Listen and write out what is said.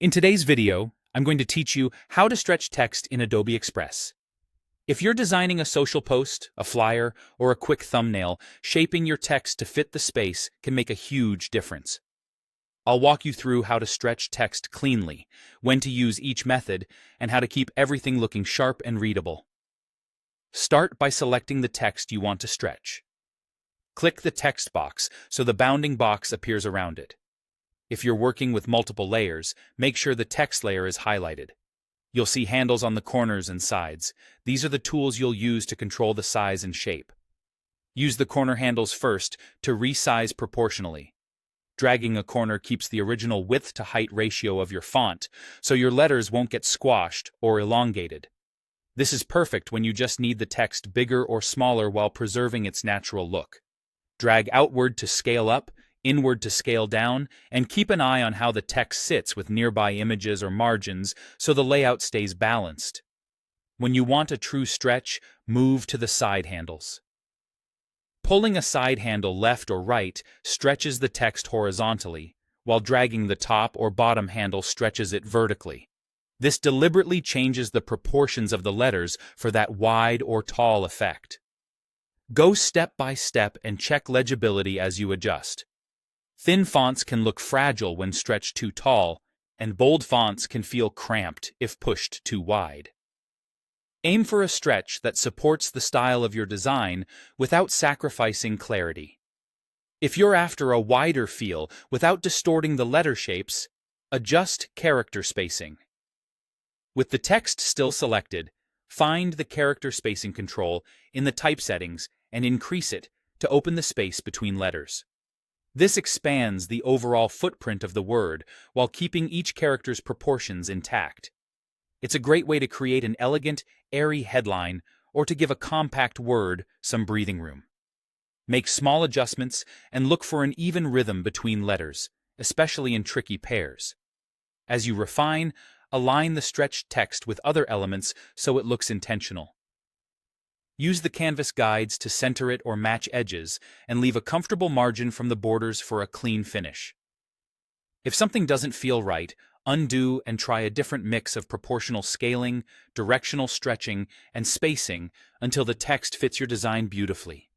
In today's video, I'm going to teach you how to stretch text in Adobe Express. If you're designing a social post, a flyer, or a quick thumbnail, shaping your text to fit the space can make a huge difference. I'll walk you through how to stretch text cleanly, when to use each method, and how to keep everything looking sharp and readable. Start by selecting the text you want to stretch. Click the text box so the bounding box appears around it. If you're working with multiple layers, make sure the text layer is highlighted. You'll see handles on the corners and sides. These are the tools you'll use to control the size and shape. Use the corner handles first to resize proportionally. Dragging a corner keeps the original width to height ratio of your font, so your letters won't get squashed or elongated. This is perfect when you just need the text bigger or smaller while preserving its natural look. Drag outward to scale up, inward to scale down, and keep an eye on how the text sits with nearby images or margins so the layout stays balanced. When you want a true stretch, move to the side handles. Pulling a side handle left or right stretches the text horizontally, while dragging the top or bottom handle stretches it vertically. This deliberately changes the proportions of the letters for that wide or tall effect. Go step by step and check legibility as you adjust. Thin fonts can look fragile when stretched too tall, and bold fonts can feel cramped if pushed too wide. Aim for a stretch that supports the style of your design without sacrificing clarity. If you're after a wider feel without distorting the letter shapes, adjust character spacing. With the text still selected, find the character spacing control in the type settings and increase it to open the space between letters. This expands the overall footprint of the word while keeping each character's proportions intact. It's a great way to create an elegant, airy headline or to give a compact word some breathing room. Make small adjustments and look for an even rhythm between letters, especially in tricky pairs. As you refine, align the stretched text with other elements so it looks intentional. Use the canvas guides to center it or match edges and leave a comfortable margin from the borders for a clean finish. If something doesn't feel right, undo and try a different mix of proportional scaling, directional stretching, and spacing until the text fits your design beautifully.